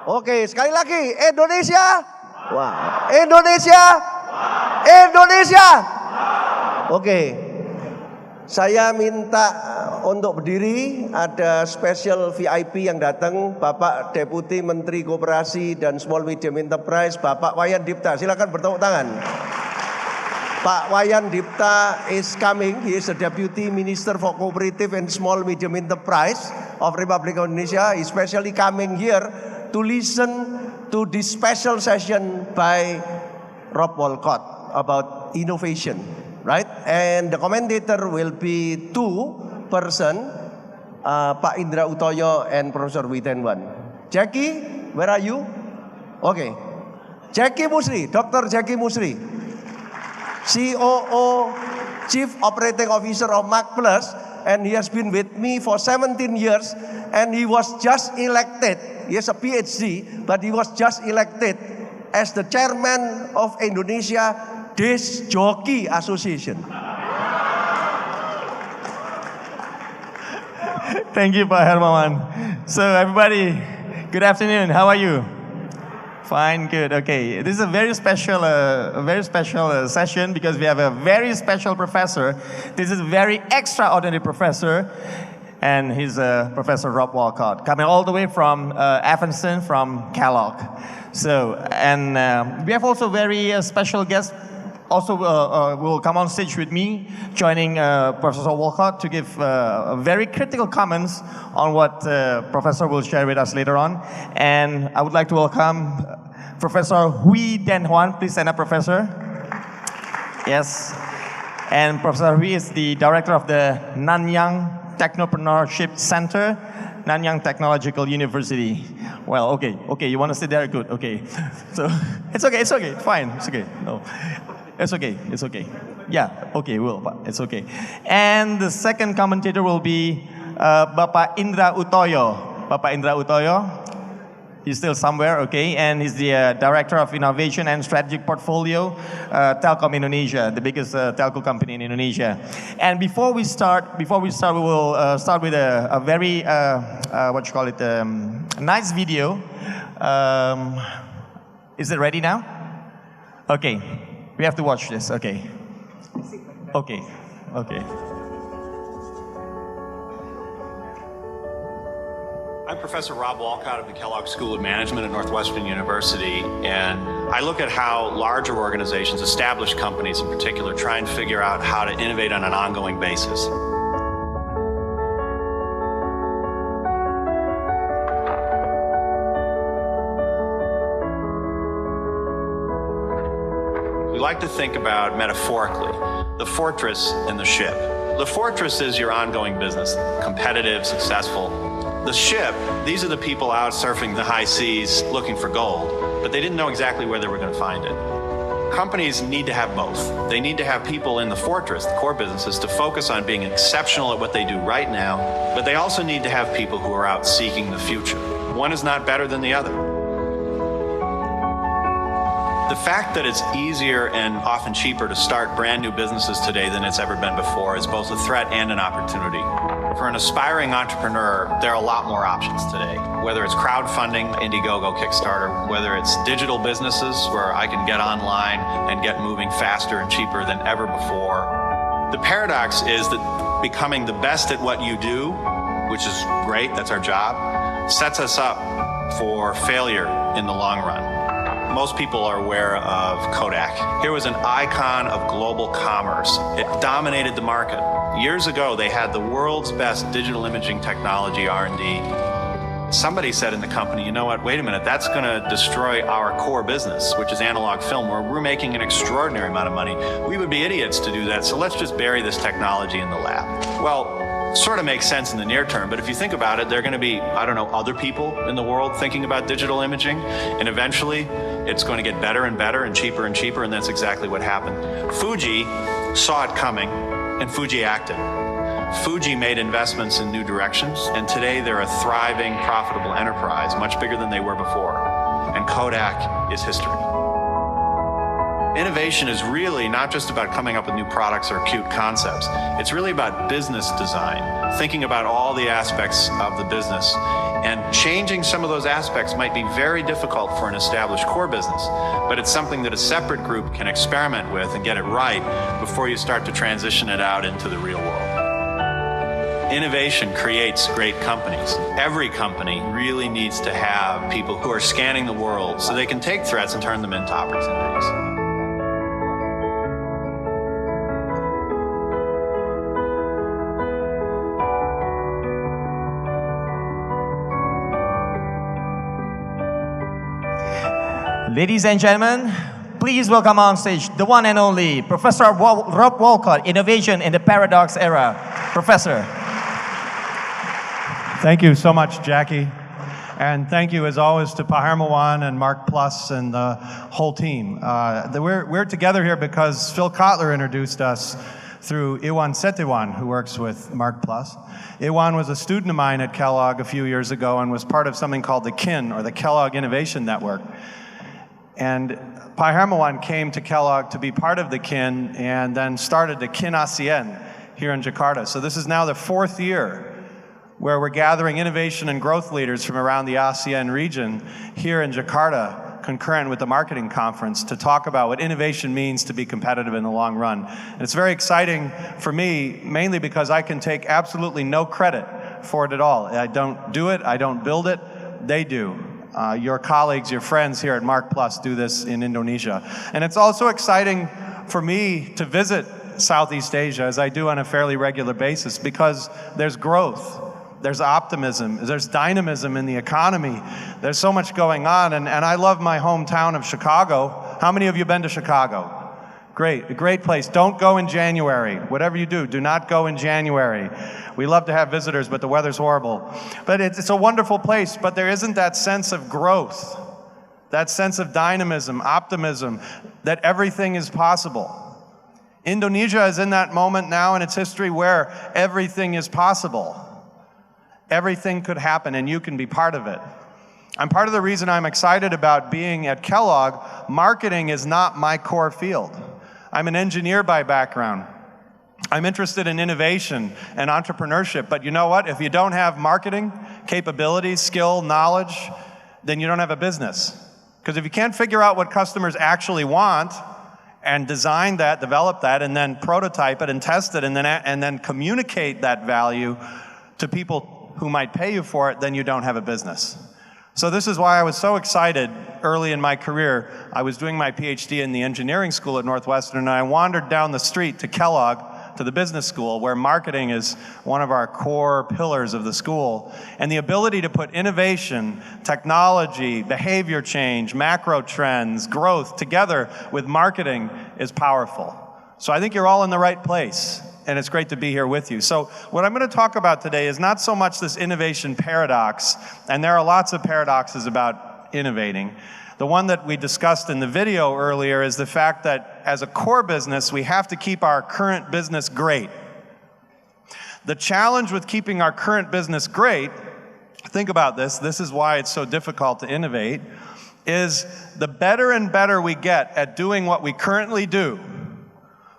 Oke, sekali lagi. Indonesia. Wow. Indonesia. Indonesia. Oke. Saya minta untuk berdiri, ada special VIP yang datang, Bapak Deputi Menteri Koperasi dan Small Medium Enterprise, Bapak Wayan Dipta. Silakan bertepuk tangan. Pak Wayan Dipta is coming. He is the Deputy Minister for Cooperative and Small Medium Enterprise of Republic of Indonesia. He is especially coming here to listen to this special session by Rob WOLCOTT about innovation. Right, and the commentator will be two person, Pak Indra Utoyo and Professor Witenwan. Jackie, where are you? Okay, Jackie Musri, Dr. Jackie Musri, COO, Chief Operating Officer of MarkPlus, and he has been with me for 17 years, and he was just elected. He has a PhD, but he was just elected as the chairman of Indonesia Disc Jockey Association. Thank you, Pak Hermawan. So everybody, good afternoon. How are you? Fine, good. Okay, this is a very special session because we have a very special professor. This is a very extraordinary professor, and he's Professor Rob WOLCOTT, coming all the way from Evanston, from Kellogg. So, and we have also very special guest. Also will come on stage with me, joining Professor WOLCOTT to give very critical comments on what Professor will share with us later on. And I would like to welcome Professor Huy Den Hoan. Please stand up, Professor. Yes. And Professor Huy is the director of the Nanyang Technopreneurship Center, Nanyang Technological University. Well, okay, you want to sit there? Good, okay. So, it's okay, fine, it's okay. No. It's okay. Yeah, okay, it's okay. And the second commentator will be Bapak Indra Utoyo. Bapak Indra Utoyo, he's still somewhere, okay, and he's the Director of Innovation and Strategic Portfolio, Telkom Indonesia, the biggest telco company in Indonesia. And before we start, we will start with a very, nice video. Is it ready now? Okay. We have to watch this, okay. Okay. I'm Professor Rob WOLCOTT of the Kellogg School of Management at Northwestern University, and I look at how larger organizations, established companies in particular, try and figure out how to innovate on an ongoing basis. We like to think about, metaphorically, the fortress and the ship. The fortress is your ongoing business, competitive, successful. The ship, these are the people out surfing the high seas looking for gold, but they didn't know exactly where they were going to find it. Companies need to have both. They need to have people in the fortress, the core businesses, to focus on being exceptional at what they do right now, but they also need to have people who are out seeking the future. One is not better than the other. The fact that it's easier and often cheaper to start brand new businesses today than it's ever been before is both a threat and an opportunity. For an aspiring entrepreneur, there are a lot more options today. Whether it's crowdfunding, Indiegogo, Kickstarter, whether it's digital businesses where I can get online and get moving faster and cheaper than ever before. The paradox is that becoming the best at what you do, which is great, that's our job, sets us up for failure in the long run. Most people are aware of Kodak. Here was an icon of global commerce. It dominated the market. Years ago, they had the world's best digital imaging technology, R&D. Somebody said in the company, you know what, wait a minute, that's going to destroy our core business, which is analog film, where we're making an extraordinary amount of money. We would be idiots to do that, so let's just bury this technology in the lab. Well, sort of makes sense in the near term, but if you think about it, there are going to be, other people in the world thinking about digital imaging, and eventually it's going to get better and better and cheaper, and that's exactly what happened. Fuji saw it coming, and Fuji acted. Fuji made investments in new directions, and today they're a thriving, profitable enterprise, much bigger than they were before. And Kodak is history. Innovation is really not just about coming up with new products or cute concepts. It's really about business design, thinking about all the aspects of the business. And changing some of those aspects might be very difficult for an established core business, but it's something that a separate group can experiment with and get it right before you start to transition it out into the real world. Innovation creates great companies. Every company really needs to have people who are scanning the world so they can take threats and turn them into opportunities. Ladies and gentlemen, please welcome on stage the one and only Professor Rob WOLCOTT, Innovation in the Paradox Era. Professor. Thank you so much, Jackie. And thank you, as always, to Pak Hermawan and MarkPlus and the whole team. We're together here because Phil Kotler introduced us through Iwan Setiawan, who works with MarkPlus. Iwan was a student of mine at Kellogg a few years ago and was part of something called the KIN, or the Kellogg Innovation Network. And Pak Hermawan came to Kellogg to be part of the KIN and then started the KIN ASEAN here in Jakarta. So this is now the 4th year where we're gathering innovation and growth leaders from around the ASEAN region here in Jakarta, concurrent with the marketing conference, to talk about what innovation means to be competitive in the long run. And it's very exciting for me, mainly because I can take absolutely no credit for it at all. I don't do it, I don't build it, they do. Your colleagues, your friends here at MarkPlus do this in Indonesia. And it's also exciting for me to visit Southeast Asia, as I do on a fairly regular basis, because there's growth, there's optimism, there's dynamism in the economy. There's so much going on, and I love my hometown of Chicago. How many of you have been to Chicago? Great, a great place. Don't go in January. Whatever you do not go in January. We love to have visitors, but the weather's horrible. But it's a wonderful place, but there isn't that sense of growth, that sense of dynamism, optimism, that everything is possible. Indonesia is in that moment now in its history where everything is possible. Everything could happen, and you can be part of it. I'm part of the reason I'm excited about being at Kellogg. Marketing is not my core field. I'm an engineer by background. I'm interested in innovation and entrepreneurship, but you know what? If you don't have marketing capabilities, skill, knowledge, then you don't have a business. Because if you can't figure out what customers actually want and design that, develop that, and then prototype it and test it, and then communicate that value to people who might pay you for it, then you don't have a business. So this is why I was so excited early in my career. I was doing my PhD in the engineering school at Northwestern, and I wandered down the street to Kellogg, to the business school, where marketing is one of our core pillars of the school. And the ability to put innovation, technology, behavior change, macro trends, growth together with marketing is powerful. So I think you're all in the right place, and it's great to be here with you. So what I'm going to talk about today is not so much this innovation paradox, and there are lots of paradoxes about innovating. The one that we discussed in the video earlier is the fact that as a core business, we have to keep our current business great. The challenge with keeping our current business great, think about this is why it's so difficult to innovate, is the better and better we get at doing what we currently do,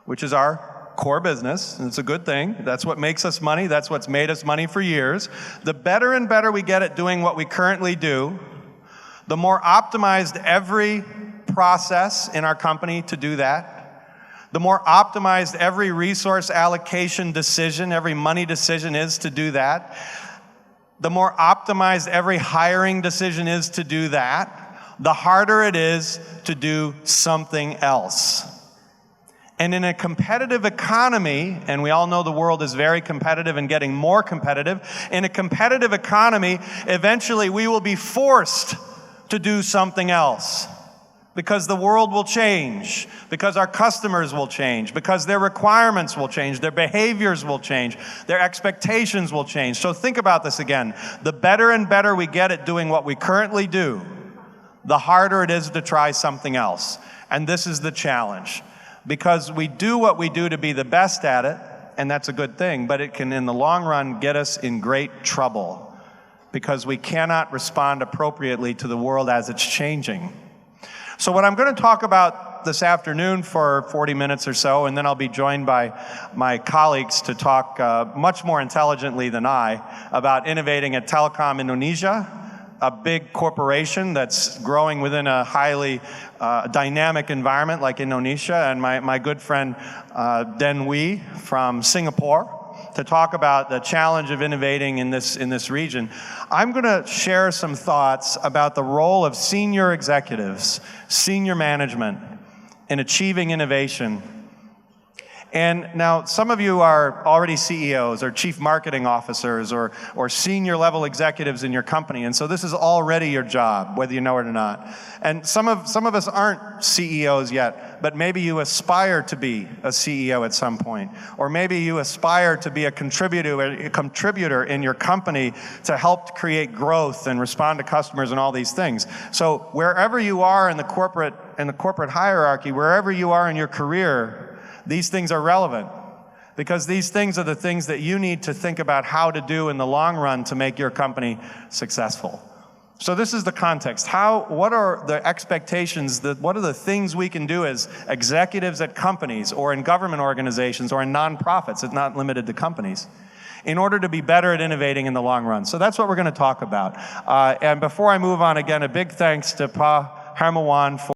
which is our core business, and it's a good thing. That's what makes us money. That's what's made us money for years. The better and better we get at doing what we currently do, the more optimized every process in our company to do that, the more optimized every resource allocation decision, every money decision is to do that, the more optimized every hiring decision is to do that, the harder it is to do something else. And in a competitive economy, and we all know the world is very competitive and getting more competitive, in a competitive economy, eventually we will be forced to do something else, because the world will change, because our customers will change, because their requirements will change, their behaviors will change, their expectations will change. So think about this again. The better and better we get at doing what we currently do, the harder it is to try something else. And this is the challenge, because we do what we do to be the best at it, and that's a good thing, but it can, in the long run, get us in great trouble, because we cannot respond appropriately to the world as it's changing. So what I'm going to talk about this afternoon for 40 minutes or so, and then I'll be joined by my colleagues to talk much more intelligently than I about innovating at Telekom Indonesia, a big corporation that's growing within a highly dynamic environment like Indonesia, and my good friend Den Wee from Singapore to talk about the challenge of innovating in this region. I'm going to share some thoughts about the role of senior executives, senior management in achieving innovation. And now some of you are already CEOs or chief marketing officers or senior level executives in your company, and so this is already your job, whether you know it or not. And some of us aren't CEOs yet, but maybe you aspire to be a CEO at some point, or maybe you aspire to be a contributor in your company to help create growth and respond to customers and all these things. So wherever you are in the corporate hierarchy, wherever you are in your career, these things are relevant, because these things are the things that you need to think about how to do in the long run to make your company successful. So this is the context. What are the expectations, what are the things we can do as executives at companies or in government organizations or in nonprofits, it's not limited to companies, in order to be better at innovating in the long run? So that's what we're going to talk about. And before I move on, again, a big thanks to Pa Hermawan for